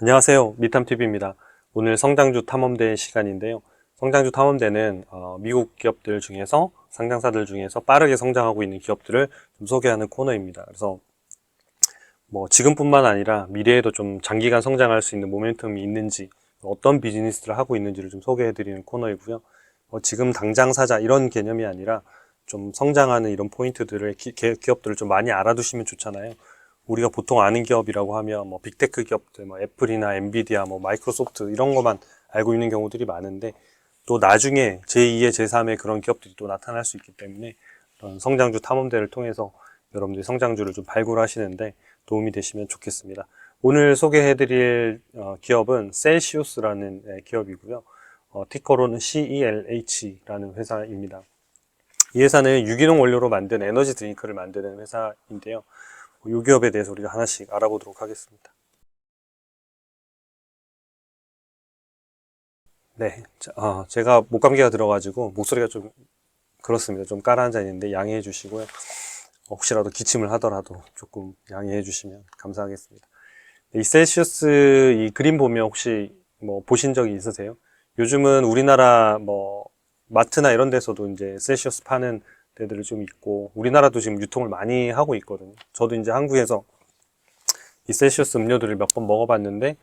안녕하세요. 미탐TV입니다. 오늘 성장주 탐험대 시간인데요. 성장주 탐험대는 미국 기업들 중에서 상장사들 중에서 빠르게 성장하고 있는 기업들을 좀 소개하는 코너입니다. 그래서 지금뿐만 아니라 미래에도 좀 장기간 성장할 수 있는 모멘텀이 있는지, 어떤 비즈니스를 하고 있는지를 좀 소개해드리는 코너이고요. 지금 당장 사자 이런 개념이 아니라 좀 성장하는 이런 포인트들을 기업들을 좀 많이 알아두시면 좋잖아요. 우리가 보통 아는 기업이라고 하면 빅테크 기업들, 애플이나 엔비디아, 마이크로소프트 이런 것만 알고 있는 경우들이 많은데, 또 나중에 제2의 제3의 그런 기업들이 또 나타날 수 있기 때문에 그런 성장주 탐험대를 통해서 여러분들이 성장주를 좀 발굴하시는데 도움이 되시면 좋겠습니다. 오늘 소개해드릴 기업은 셀시우스라는 기업이고요. 티커로는 CELH라는 회사입니다. 이 회사는 유기농 원료로 만든 에너지 드링크를 만드는 회사인데요. 이 기업에 대해서 우리가 하나씩 알아보도록 하겠습니다. 네, 제가 목감기가 들어가지고 목소리가 좀 그렇습니다. 좀 깔아앉아 있는데 양해해 주시고요. 혹시라도 기침을 하더라도 조금 양해해 주시면 감사하겠습니다. 이 셀시우스 이 그림 보면 혹시 보신 적이 있으세요? 요즘은 우리나라 마트나 이런 데서도 이제 셀시우스 파는 데들이 좀 있고, 우리나라도 지금 유통을 많이 하고 있거든요. 저도 이제 한국에서 이 셀시우스 음료들을 몇 번 먹어봤는데,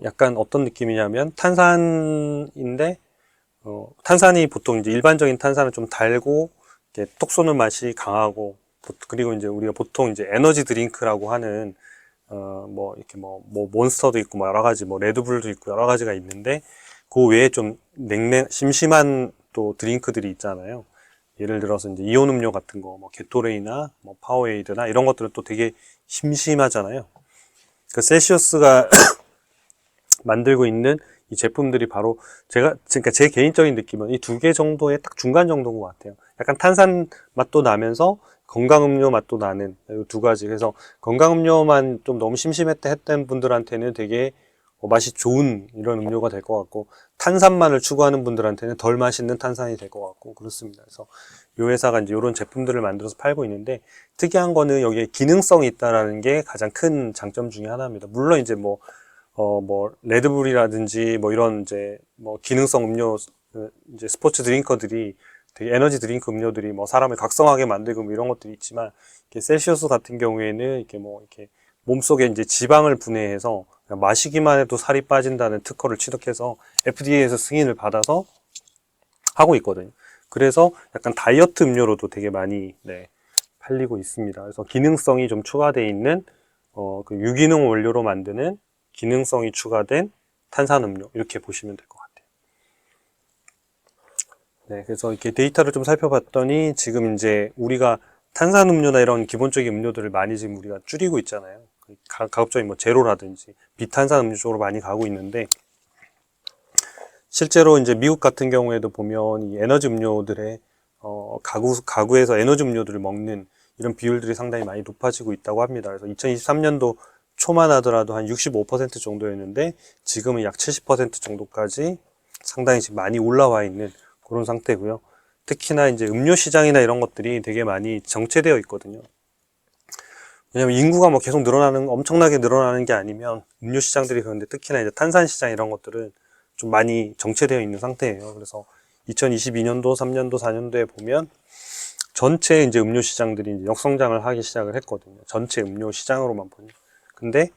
약간 어떤 느낌이냐면 탄산인데, 탄산이 보통 이제 일반적인 탄산은 좀 달고, 이렇게 톡 쏘는 맛이 강하고, 그리고 이제 우리가 보통 이제 에너지 드링크라고 하는, 이렇게 몬스터도 있고, 여러 가지, 레드불도 있고, 여러 가지가 있는데, 그 외에 좀 심심한 또 드링크들이 있잖아요. 예를 들어서 이제 이온 음료 같은 거, 게토레이나, 파워에이드나 이런 것들은 또 되게 심심하잖아요. 그 셀시우스가 만들고 있는 이 제품들이 바로 그러니까 제 개인적인 느낌은 이 두 개 정도의 딱 중간 정도인 것 같아요. 약간 탄산 맛도 나면서 건강음료 맛도 나는 이 두 가지. 그래서 건강음료만 좀 너무 심심했다 했던 분들한테는 되게 맛이 좋은 이런 음료가 될 것 같고, 탄산만을 추구하는 분들한테는 덜 맛있는 탄산이 될 것 같고, 그렇습니다. 그래서 이 회사가 이제 이런 제품들을 만들어서 팔고 있는데, 특이한 거는 여기에 기능성이 있다라는 게 가장 큰 장점 중에 하나입니다. 물론 이제 레드불이라든지 이런 이제 기능성 음료, 이제 스포츠 드링커들이 되게 에너지 드링크 음료들이 사람을 각성하게 만들고 이런 것들이 있지만, 이렇게 셀시우스 같은 경우에는 이렇게 몸속에 이제 지방을 분해해서 그냥 마시기만 해도 살이 빠진다는 특허를 취득해서 FDA에서 승인을 받아서 하고 있거든요. 그래서 약간 다이어트 음료로도 되게 많이 팔리고 있습니다. 그래서 기능성이 좀 추가되어 있는 그 유기농 원료로 만드는 기능성이 추가된 탄산음료, 이렇게 보시면 될 것 같아요. 네, 그래서 이렇게 데이터를 좀 살펴봤더니 지금 이제 우리가 탄산음료나 이런 기본적인 음료들을 많이 지금 우리가 줄이고 있잖아요. 가급적인 제로라든지 비탄산음료 쪽으로 많이 가고 있는데, 실제로 이제 미국 같은 경우에도 보면 이 에너지 음료들의 가구에서 에너지 음료들을 먹는 이런 비율들이 상당히 많이 높아지고 있다고 합니다. 그래서 2023년도 초만 하더라도 한 65% 정도였는데 지금은 약 70% 정도까지 상당히 지금 많이 올라와 있는 그런 상태고요. 특히나 이제 음료 시장이나 이런 것들이 되게 많이 정체되어 있거든요. 왜냐면 인구가 계속 엄청나게 늘어나는 게 아니면 음료 시장들이, 그런데 특히나 이제 탄산 시장 이런 것들은 좀 많이 정체되어 있는 상태예요. 그래서 2022년도, 3년도, 4년도에 보면 전체 이제 음료 시장들이 이제 역성장을 하기 시작을 했거든요. 전체 음료 시장으로만 보면. 근데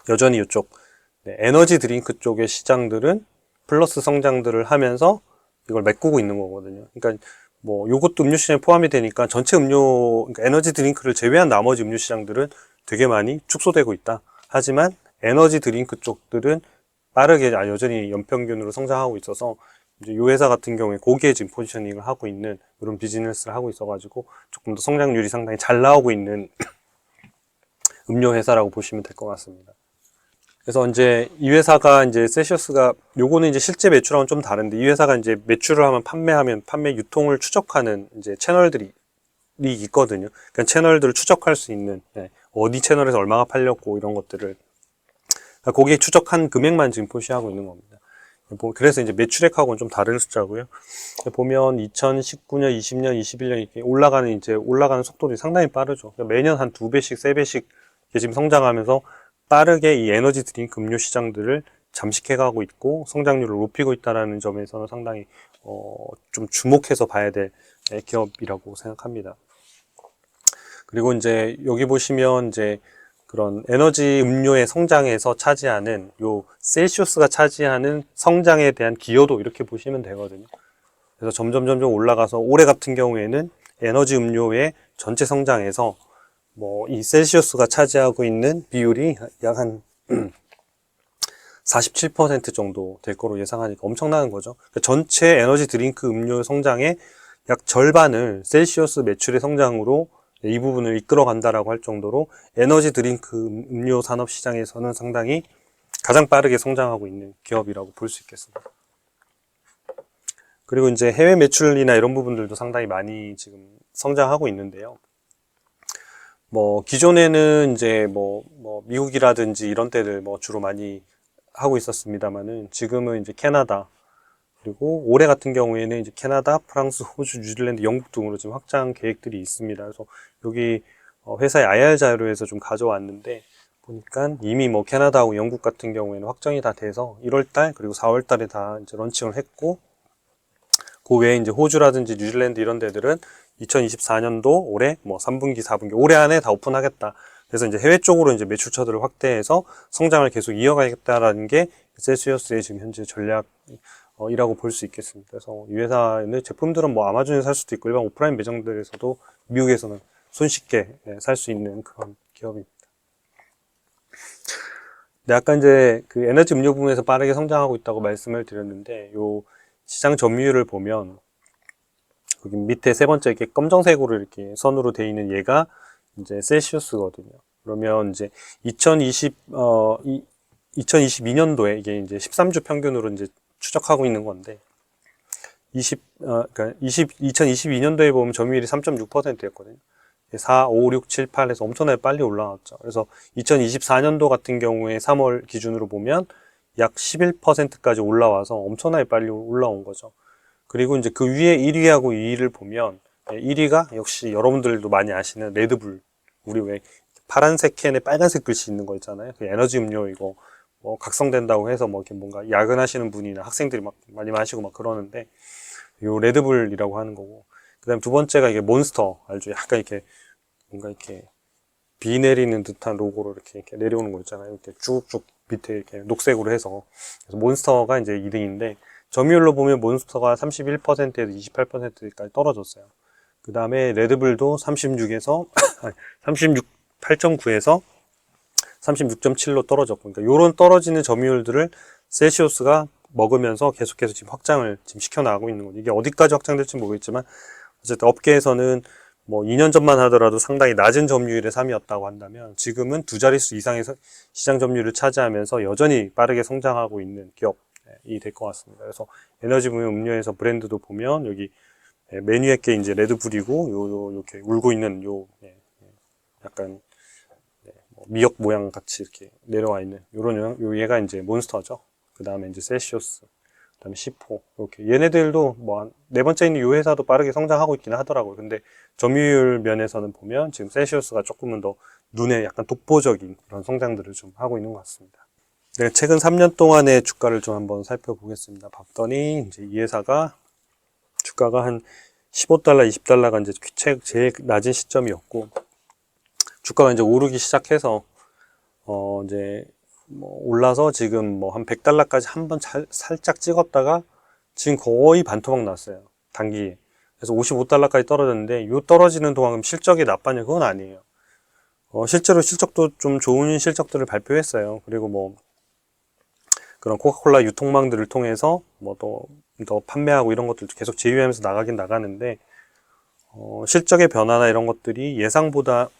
여전히 이쪽 에너지 드링크 쪽의 시장들은 플러스 성장들을 하면서 이걸 메꾸고 있는 거거든요. 그러니까 요것도 음료 시장에 포함이 되니까 전체 그러니까 에너지 드링크를 제외한 나머지 음료 시장들은 되게 많이 축소되고 있다. 하지만 에너지 드링크 쪽들은 빠르게 여전히 연평균으로 성장하고 있어서, 이제 요 회사 같은 경우에 거기에 지금 포지셔닝을 하고 있는 이런 비즈니스를 하고 있어가지고 조금 더 성장률이 상당히 잘 나오고 있는 음료 회사라고 보시면 될 것 같습니다. 그래서 이제 이 회사가 이제 셀시우스가, 요거는 이제 실제 매출하고는 좀 다른데, 이 회사가 이제 매출을 하면 판매 유통을 추적하는 이제 채널들이 있거든요. 그러니까 채널들을 추적할 수 있는, 어디 채널에서 얼마가 팔렸고 이런 것들을, 그러니까 거기에 추적한 금액만 지금 표시하고 있는 겁니다. 그래서 이제 매출액하고는 좀 다른 숫자고요. 보면 2019년, 20년, 21년 이렇게 올라가는 속도들이 상당히 빠르죠. 그러니까 매년 한 2배씩, 3배씩 지금 성장하면서 빠르게 이 에너지 드링크 음료 시장들을 잠식해가고 있고 성장률을 높이고 있다는 점에서는 상당히 좀 주목해서 봐야 될 기업이라고 생각합니다. 그리고 이제 여기 보시면 이제 그런 에너지 음료의 성장에서 차지하는 요 셀시우스가 차지하는 성장에 대한 기여도 이렇게 보시면 되거든요. 그래서 점점 올라가서 올해 같은 경우에는 에너지 음료의 전체 성장에서 뭐 이 셀시우스가 차지하고 있는 비율이 약 한 47% 정도 될 거로 예상하니까 엄청나는 거죠. 그러니까 전체 에너지 드링크 음료 성장의 약 절반을 셀시우스 매출의 성장으로 이 부분을 이끌어 간다라고 할 정도로 에너지 드링크 음료 산업 시장에서는 상당히 가장 빠르게 성장하고 있는 기업이라고 볼 수 있겠습니다. 그리고 이제 해외 매출이나 이런 부분들도 상당히 많이 지금 성장하고 있는데요. 뭐 기존에는 이제 뭐 미국이라든지 이런 데를 뭐 주로 많이 하고 있었습니다만은 지금은 이제 캐나다, 그리고 올해 같은 경우에는 이제 캐나다, 프랑스, 호주, 뉴질랜드, 영국 등으로 지금 확장 계획들이 있습니다. 그래서 여기 회사의 IR 자료에서 좀 가져왔는데 보니까 이미 뭐 캐나다하고 영국 같은 경우에는 확정이 다 돼서 1월달 그리고 4월달에 다 이제 런칭을 했고, 그 외에 이제 호주라든지 뉴질랜드 이런 데들은 2024년도 올해 뭐 3분기, 4분기 올해 안에 다 오픈하겠다. 그래서 이제 해외 쪽으로 이제 매출처들을 확대해서 성장을 계속 이어가겠다라는 게 셀시우스의 지금 현재 전략이라고 볼 수 있겠습니다. 그래서 이 회사의 제품들은 뭐 아마존에서 살 수도 있고 일반 오프라인 매장들에서도 미국에서는 손쉽게 살 수 있는 그런 기업입니다. 네, 아까 이제 그 에너지 음료 부분에서 빠르게 성장하고 있다고 말씀을 드렸는데, 요 시장 점유율을 보면 여기 밑에 세 번째 이렇게 검정색으로 이렇게 선으로 되어 있는 얘가 이제 셀시우스거든요. 그러면 이제 2022년도에 이게 이제 13주 평균으로 이제 추적하고 있는 건데, 그러니까 2022년도에 보면 점유율이 3.6%였거든요. 4, 5, 6, 7, 8에서 엄청나게 빨리 올라왔죠. 그래서 2024년도 같은 경우에 3월 기준으로 보면 약 11%까지 올라와서 엄청나게 빨리 올라온 거죠. 그리고 이제 그 위에 1위하고 2위를 보면 1위가 역시 여러분들도 많이 아시는 레드불. 우리 왜 파란색 캔에 빨간색 글씨 있는 거 있잖아요. 그 에너지 음료 이거 뭐 각성된다고 해서 뭐 이렇게 뭔가 야근하시는 분이나 학생들이 막 많이 마시고 막 그러는데, 요 레드불이라고 하는 거고, 그다음 두 번째가 이게 몬스터 알죠? 약간 이렇게 뭔가 이렇게 비 내리는 듯한 로고로 이렇게 내려오는 거 있잖아요. 이렇게 쭉쭉 밑에 이렇게 녹색으로 해서. 그래서 몬스터가 이제 2등인데 점유율로 보면 몬스터가 31%에서 28%까지 떨어졌어요. 그 다음에 레드불도 36에서 8.9에서 36.7로 떨어졌고, 그러니까 요런 떨어지는 점유율들을 셀시우스가 먹으면서 계속해서 지금 확장을 지금 시켜나가고 있는 거죠. 이게 어디까지 확장될지 모르겠지만 어쨌든 업계에서는 뭐 2년 전만 하더라도 상당히 낮은 점유율의 3위였다고 한다면 지금은 두 자릿수 이상의 시장 점유율을 차지하면서 여전히 빠르게 성장하고 있는 기업이 될 것 같습니다. 그래서 에너지 음료에서 브랜드도 보면 여기 메뉴에 게 이제 레드불이고 이렇게 울고 있는 약간 뭐 미역 모양 같이 이렇게 내려와 있는 요런 얘가 이제 몬스터죠. 그 다음에 이제 셀시우스, 그 다음에 C4 이렇게 얘네들도 뭐 네 번째 있는 이 회사도 빠르게 성장하고 있긴 하더라고요. 근데 점유율 면에서는 보면 지금 셀시우스가 조금은 더 눈에 약간 독보적인 그런 성장들을 좀 하고 있는 것 같습니다. 네, 최근 3년 동안의 주가를 좀 한번 살펴보겠습니다. 봤더니 이제 이 회사가 주가가 한 15달러, 20달러가 이제 제일 낮은 시점이었고, 주가가 이제 오르기 시작해서 이제 뭐 올라서 지금 뭐 한 100달러까지 한번 살짝 찍었다가 지금 거의 반토막 났어요. 단기에. 그래서 55달러까지 떨어졌는데, 요 떨어지는 동안 실적이 나빠냐? 그건 아니에요. 실제로 실적도 좀 좋은 실적들을 발표했어요. 그리고 뭐 그런 코카콜라 유통망들을 통해서 뭐 더 판매하고 이런 것들도 계속 제휴하면서 나가긴 나가는데, 실적의 변화나 이런 것들이 예상보다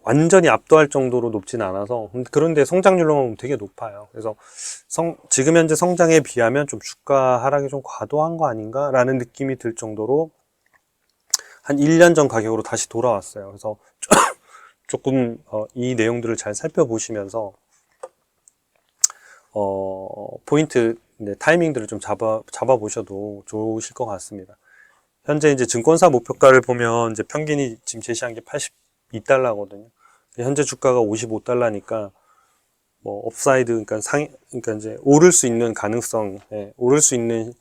완전히 압도할 정도로 높진 않아서, 그런데 성장률로만 보면 되게 높아요. 그래서 지금 현재 성장에 비하면 좀 주가 하락이 좀 과도한 거 아닌가 라는 느낌이 들 정도로 한 1년 전 가격으로 다시 돌아왔어요. 그래서 조금 이 내용들을 잘 살펴보시면서 포인트 타이밍들을 좀 잡아보셔도 좋으실 것 같습니다. 현재 이제 증권사 목표가를 보면 이제 평균이 지금 제시한 게 82달러거든요. 현재 주가가 55달러니까 뭐 업사이드, 그러니까 그러니까 이제 오를 수 있는 가능성, 오를 수 있는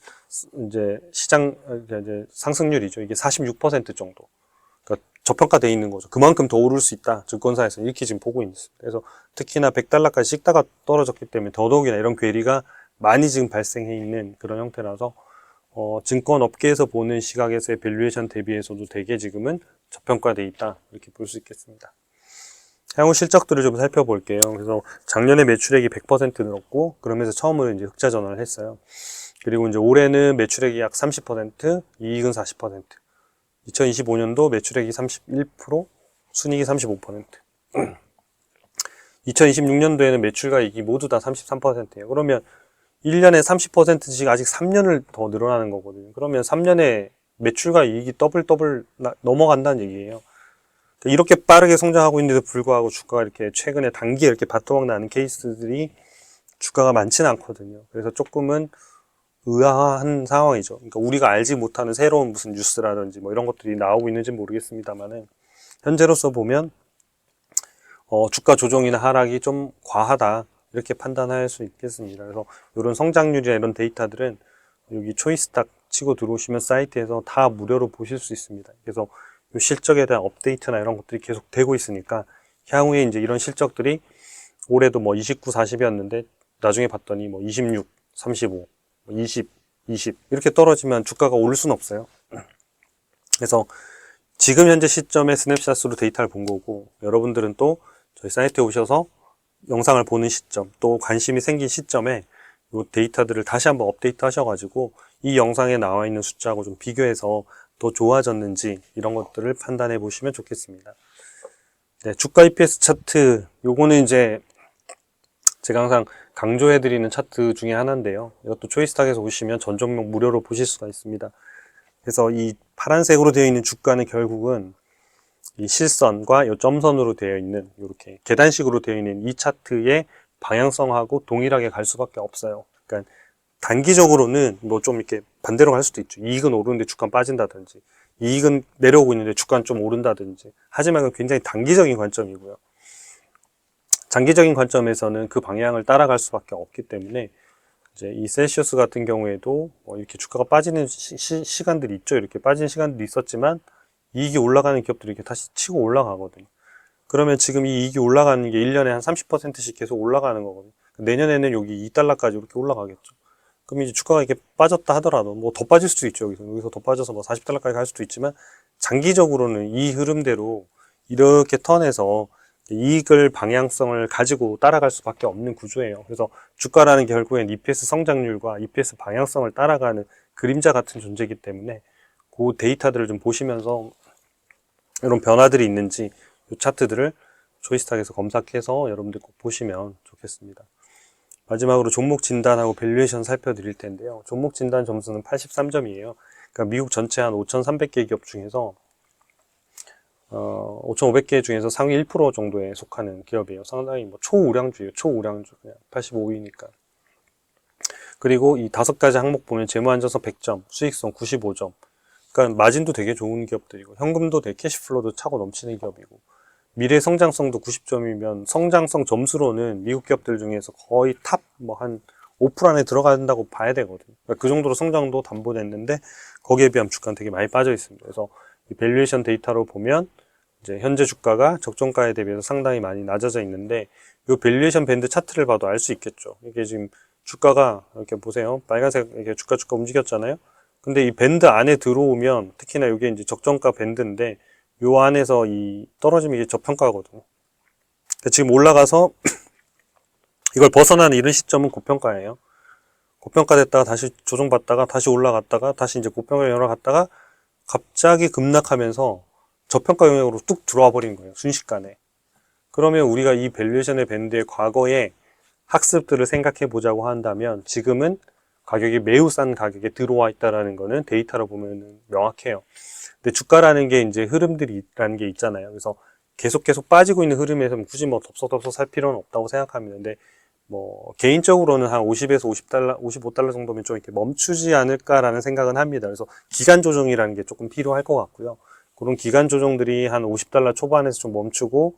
이제 시장 이제 상승률이죠. 이게 46% 정도. 그러니까 저평가돼 있는 거죠. 그만큼 더 오를 수 있다. 증권사에서 이렇게 지금 보고 있습니다. 그래서 특히나 100달러까지 찍다가 떨어졌기 때문에 더더욱이나 이런 괴리가 많이 지금 발생해 있는 그런 형태라서 증권 업계에서 보는 시각에서의 밸류에이션 대비해서도 되게 지금은 저평가돼 있다. 이렇게 볼 수 있겠습니다. 향후 실적들을 좀 살펴볼게요. 그래서 작년에 매출액이 100% 늘었고, 그러면서 처음으로 이제 흑자 전환을 했어요. 그리고 이제 올해는 매출액이 약 30%, 이익은 40%. 2025년도 매출액이 31%, 순이익이 35%. 2026년도에는 매출과 이익이 모두 다 33%예요. 그러면 1년에 30%씩 아직 3년을 더 늘어나는 거거든요. 그러면 3년에 매출과 이익이 더블 넘어간다는 얘기예요. 이렇게 빠르게 성장하고 있는데도 불구하고 주가가 이렇게 최근에 단기에 이렇게 바토막 나는 케이스들이 주가가 많지는 않거든요. 그래서 조금은 의아한 상황이죠. 그러니까 우리가 알지 못하는 새로운 무슨 뉴스라든지 뭐 이런 것들이 나오고 있는지 모르겠습니다만은 현재로서 보면 주가 조정이나 하락이 좀 과하다 이렇게 판단할 수 있겠습니다. 그래서 이런 성장률이나 이런 데이터들은 여기 초이스탁 치고 들어오시면 사이트에서 다 무료로 보실 수 있습니다. 그래서 이 실적에 대한 업데이트나 이런 것들이 계속 되고 있으니까 향후에 이제 이런 실적들이 올해도 뭐 29, 40이었는데 나중에 봤더니 뭐 26, 35, 20, 20 이렇게 떨어지면 주가가 오를 수는 없어요. 그래서 지금 현재 시점에 스냅샷으로 데이터를 본 거고, 여러분들은 또 저희 사이트에 오셔서 영상을 보는 시점, 또 관심이 생긴 시점에 이 데이터들을 다시 한번 업데이트 하셔가지고 이 영상에 나와 있는 숫자하고 좀 비교해서 더 좋아졌는지 이런 것들을 판단해 보시면 좋겠습니다. 네, 주가 EPS 차트, 요거는 이제 제가 항상 강조해 드리는 차트 중에 하나인데요. 이것도 초이스탁에서 오시면 전 종목 무료로 보실 수가 있습니다. 그래서 이 파란색으로 되어 있는 주가는 결국은 이 실선과 이 점선으로 되어 있는 이렇게 계단식으로 되어 있는 이 차트의 방향성하고 동일하게 갈 수밖에 없어요. 그러니까 단기적으로는 뭐 좀 이렇게 반대로 갈 수도 있죠. 이익은 오르는데 주가는 빠진다든지, 이익은 내려오고 있는데 주가는 좀 오른다든지. 하지만 그건 굉장히 단기적인 관점이고요. 장기적인 관점에서는 그 방향을 따라갈 수밖에 없기 때문에 이제 이 셀시우스 같은 경우에도 이렇게 주가가 빠지는 시간들이 있죠. 이렇게 빠지는 시간들이 있었지만 이익이 올라가는 기업들이 이렇게 다시 치고 올라가거든요. 그러면 지금 이 이익이 올라가는 게 1년에 한 30%씩 계속 올라가는 거거든요. 내년에는 여기 2달러까지 이렇게 올라가겠죠. 그럼 이제 주가가 이렇게 빠졌다 하더라도 뭐 더 빠질 수도 있죠. 여기서 더 빠져서 뭐 40달러까지 갈 수도 있지만 장기적으로는 이 흐름대로 이렇게 턴해서 이익을 방향성을 가지고 따라갈 수밖에 없는 구조예요. 그래서 주가라는 게 결국엔 EPS 성장률과 EPS 방향성을 따라가는 그림자 같은 존재이기 때문에 그 데이터들을 좀 보시면서 이런 변화들이 있는지 이 차트들을 초이스탁에서 검색해서 여러분들 꼭 보시면 좋겠습니다. 마지막으로 종목 진단하고 밸류에이션 살펴드릴 텐데요. 종목 진단 점수는 83점이에요. 그러니까 미국 전체 한 5,300개 기업 중에서 5,500개 중에서 상위 1% 정도에 속하는 기업이에요. 상당히 뭐 초우량주예요. 초우량주. 그냥 85위니까. 그리고 이 5가지 항목 보면 재무 안전성 100점, 수익성 95점. 그러니까 마진도 되게 좋은 기업들이고 현금도 되게 캐시플로도 차고 넘치는 기업이고 미래 성장성도 90점이면 성장성 점수로는 미국 기업들 중에서 거의 탑 뭐 한 5% 안에 들어간다고 봐야 되거든요. 그러니까 그 정도로 성장도 담보됐는데 거기에 비하면 주가는 되게 많이 빠져 있습니다. 그래서 이 밸류에이션 데이터로 보면 이제 현재 주가가 적정가에 대비해서 상당히 많이 낮아져 있는데 이 밸류에이션 밴드 차트를 봐도 알 수 있겠죠. 이게 지금 주가가 이렇게 보세요. 빨간색 이렇게 주가 움직였잖아요. 근데 이 밴드 안에 들어오면 특히나 이게 이제 적정가 밴드인데 요 안에서 이 떨어지면 이게 저평가거든요. 지금 올라가서 이걸 벗어나는 이런 시점은 고평가예요. 고평가됐다가 다시 조정받다가 다시 올라갔다가 다시 이제 고평가 올라갔다가 갑자기 급락하면서 저평가 영역으로 뚝 들어와 버린 거예요. 순식간에. 그러면 우리가 이 밸류에이션의 밴드의 과거의 학습들을 생각해 보자고 한다면 지금은 가격이 매우 싼 가격에 들어와 있다라는 거는 데이터로 보면 명확해요. 근데 주가라는 게 이제 흐름들이라는 게 있잖아요. 그래서 계속 빠지고 있는 흐름에서 굳이 뭐 덥석 살 필요는 없다고 생각합니다. 근데 뭐 개인적으로는 한 50에서 50달러, 55달러 정도면 좀 이렇게 멈추지 않을까라는 생각은 합니다. 그래서 기간 조정이라는 게 조금 필요할 것 같고요. 그런 기간 조정들이 한 50달러 초반에서 좀 멈추고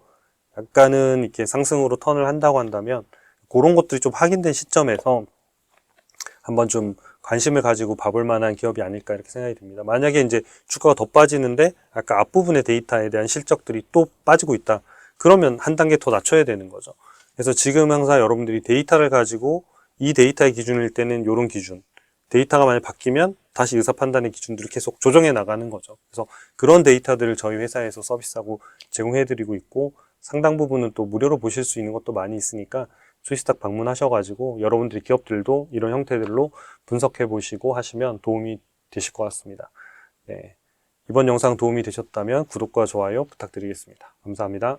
약간은 이렇게 상승으로 턴을 한다고 한다면 그런 것들이 좀 확인된 시점에서 한번 좀 관심을 가지고 봐볼 만한 기업이 아닐까 이렇게 생각이 듭니다. 만약에 이제 주가가 더 빠지는데 아까 앞부분의 데이터에 대한 실적들이 또 빠지고 있다. 그러면 한 단계 더 낮춰야 되는 거죠. 그래서 지금 항상 여러분들이 데이터를 가지고 이 데이터의 기준일 때는 이런 기준, 데이터가 만약 바뀌면 다시 의사 판단의 기준들을 계속 조정해 나가는 거죠. 그래서 그런 데이터들을 저희 회사에서 서비스하고 제공해 드리고 있고 상당 부분은 또 무료로 보실 수 있는 것도 많이 있으니까 스위스탁 방문하셔가지고 여러분들이 기업들도 이런 형태들로 분석해 보시고 하시면 도움이 되실 것 같습니다. 네. 이번 영상 도움이 되셨다면 구독과 좋아요 부탁드리겠습니다. 감사합니다.